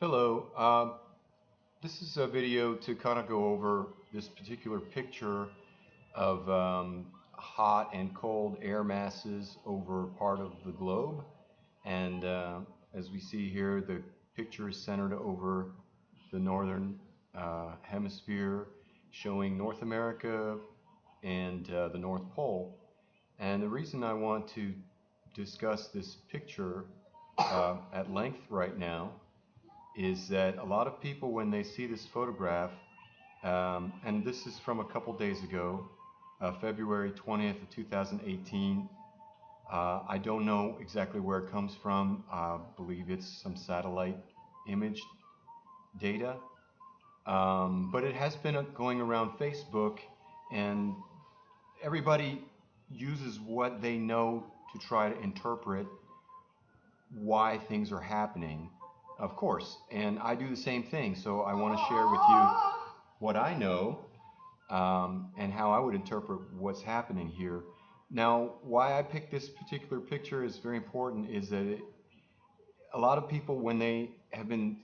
Hello. This is a video to kind of go over this particular picture of hot and cold air masses over part of the globe. And as we see here, the picture is centered over the northern hemisphere, showing North America and the North Pole. And the reason I want to discuss this picture at length right now is that a lot of people, when they see this photograph, and this is from a couple days ago, February 20th of 2018. I don't know exactly where it comes from. I believe it's some satellite image data. But it has been going around Facebook, and everybody uses what they know to try to interpret why things are happening, of course. And I do the same thing, so I want to share with you what I know and how I would interpret what's happening here. Now, why I picked this particular picture is very important, is that a lot of people, when they have been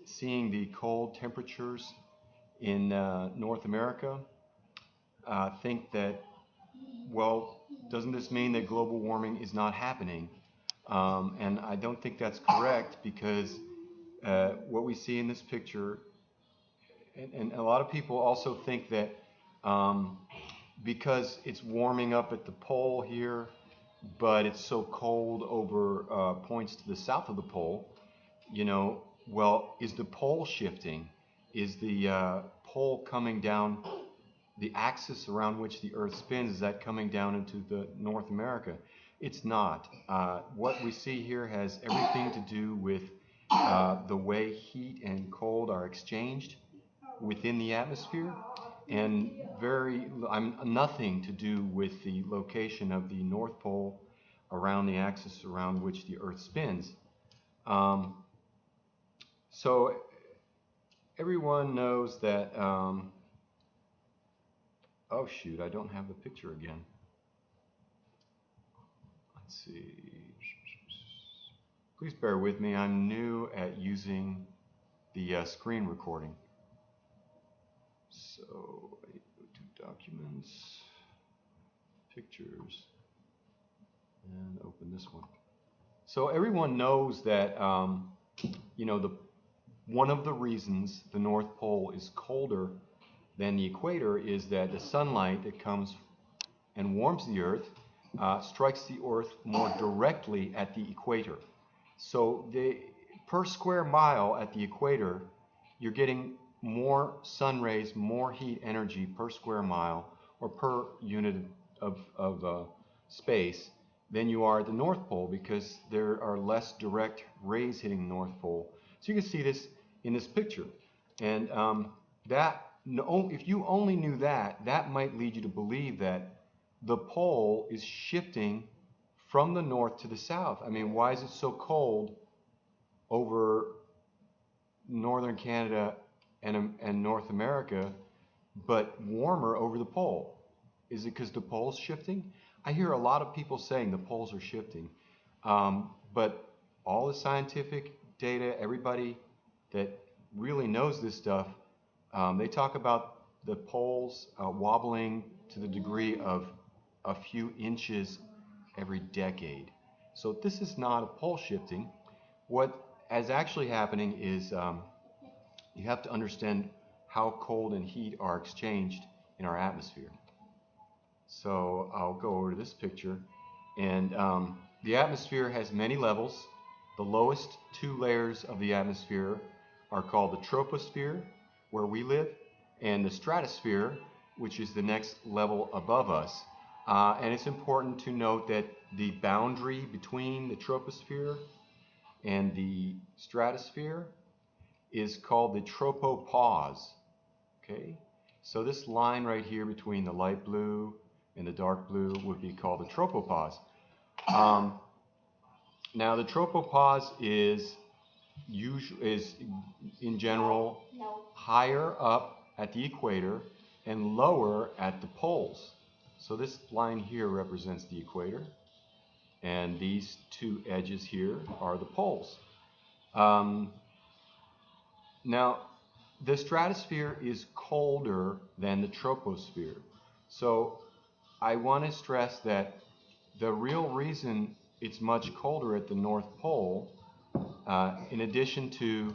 seeing the cold temperatures in North America, think that, well, doesn't this mean that global warming is not happening? And I don't think that's correct, because what we see in this picture, and a lot of people also think that because it's warming up at the pole here, but it's so cold over points to the south of the pole, well, is the pole shifting? Is the pole coming down, the axis around which the Earth spins, is that coming down into the North America? It's not. What we see here has everything to do with the way heat and cold are exchanged within the atmosphere, and nothing to do with the location of the North Pole around the axis around which the Earth spins. So everyone knows that, oh shoot, I don't have the picture again. Let's see. Please bear with me. I'm new at using the screen recording. So I go to Documents, Pictures, and open this one. So everyone knows that, one of the reasons the North Pole is colder than the equator is that the sunlight that comes and warms the Earth strikes the Earth more directly at the equator. So per square mile at the equator, you're getting more sun rays, more heat energy per square mile or per unit of space than you are at the North Pole, because there are less direct rays hitting the North Pole. So you can see this in this picture. And if you only knew that, that might lead you to believe that the pole is shifting from the north to the south. I mean, why is it so cold over northern Canada and North America, but warmer over the pole? Is it because the pole's shifting? I hear a lot of people saying the poles are shifting, but all the scientific data, everybody that really knows this stuff, they talk about the poles wobbling to the degree of a few inches every decade. So this is not a pole shifting. What is actually happening is you have to understand how cold and heat are exchanged in our atmosphere. So I'll go over to this picture, and the atmosphere has many levels. The lowest two layers of the atmosphere are called the troposphere, where we live, and the stratosphere, which is the next level above us. And it's important to note that the boundary between the troposphere and the stratosphere is called the tropopause. Okay? So this line right here between the light blue and the dark blue would be called the tropopause. Now the tropopause is in general higher up at the equator and lower at the poles. So this line here represents the equator, and these two edges here are the poles. Now, the stratosphere is colder than the troposphere. So I want to stress that the real reason it's much colder at the North Pole, in addition to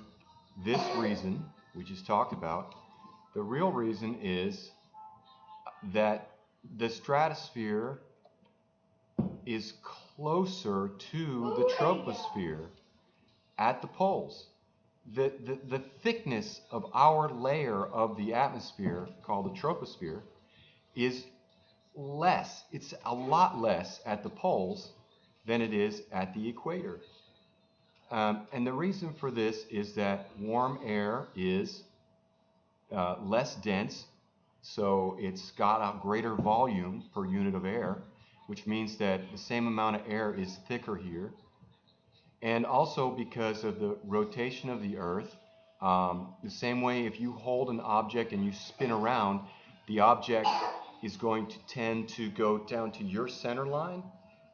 this reason we just talked about, the real reason is that the stratosphere is closer to the troposphere at the poles. The thickness of our layer of the atmosphere, called the troposphere, is less. It's a lot less at the poles than it is at the equator. And the reason for this is that warm air is less dense, so it's got a greater volume per unit of air, which means that the same amount of air is thicker here. And also because of the rotation of the Earth, the same way if you hold an object and you spin around, the object is going to tend to go down to your center line,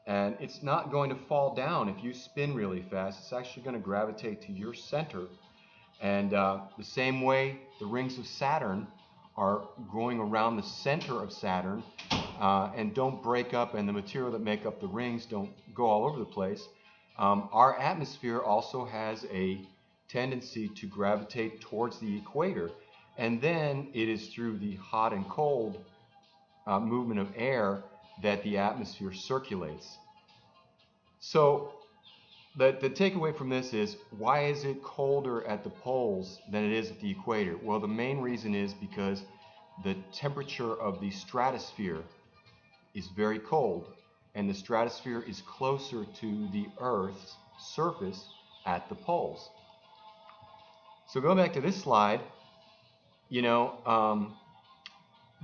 and it's not going to fall down if you spin really fast. It's actually going to gravitate to your center. And the same way the rings of Saturn are going around the center of Saturn and don't break up, and the material that make up the rings don't go all over the place. Our atmosphere also has a tendency to gravitate towards the equator, and then it is through the hot and cold movement of air that the atmosphere circulates. So the takeaway from this is, why is it colder at the poles than it is at the equator? Well, the main reason is because the temperature of the stratosphere is very cold, and the stratosphere is closer to the Earth's surface at the poles. So going back to this slide,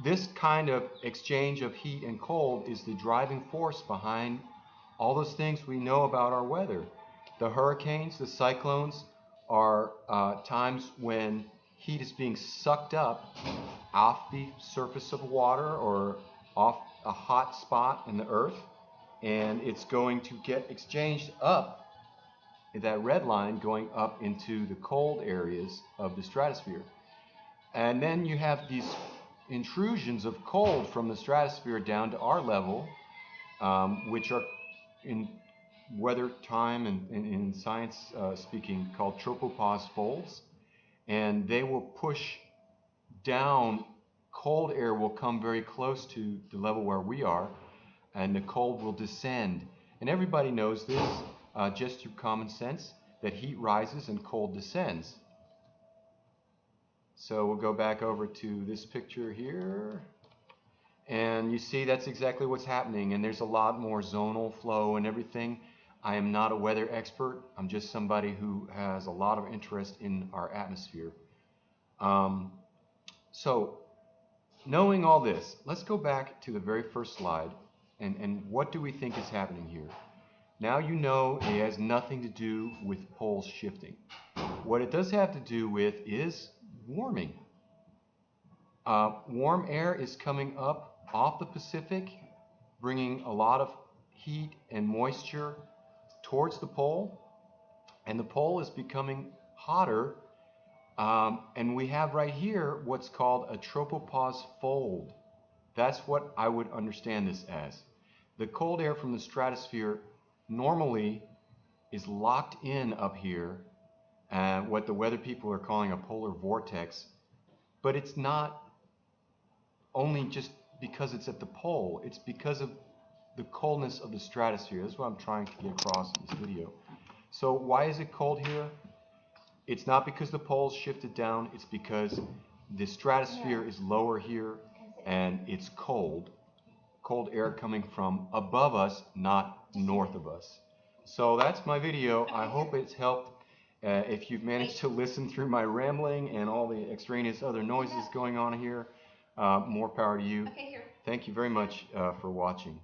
this kind of exchange of heat and cold is the driving force behind all those things we know about our weather. The hurricanes, the cyclones are times when heat is being sucked up off the surface of water or off a hot spot in the Earth, and it's going to get exchanged up, that red line going up into the cold areas of the stratosphere. And then you have these intrusions of cold from the stratosphere down to our level, which are in weather time and in science speaking called tropopause folds, and they will push down. Cold air will come very close to the level where we are, and the cold will descend. And everybody knows this just through common sense, that heat rises and cold descends. So we'll go back over to this picture here, and you see that's exactly what's happening, and there's a lot more zonal flow and everything. I am not a weather expert. I'm just somebody who has a lot of interest in our atmosphere. So knowing all this, let's go back to the very first slide, and what do we think is happening here? Now you know it has nothing to do with poles shifting. What it does have to do with is warming. Warm air is coming up off the Pacific, bringing a lot of heat and moisture towards the pole, and the pole is becoming hotter, and we have right here what's called a tropopause fold. That's what I would understand this as. The cold air from the stratosphere normally is locked in up here, what the weather people are calling a polar vortex, but it's not only just because it's at the pole, it's because of the coldness of the stratosphere. That's what I'm trying to get across in this video. So why is it cold here? It's not because the poles shifted down, it's because the stratosphere is lower here and it's cold. Cold air coming from above us, not north of us. So that's my video. I hope it's helped. If you've managed to listen through my rambling and all the extraneous other noises going on here, more power to you. Thank you very much for watching.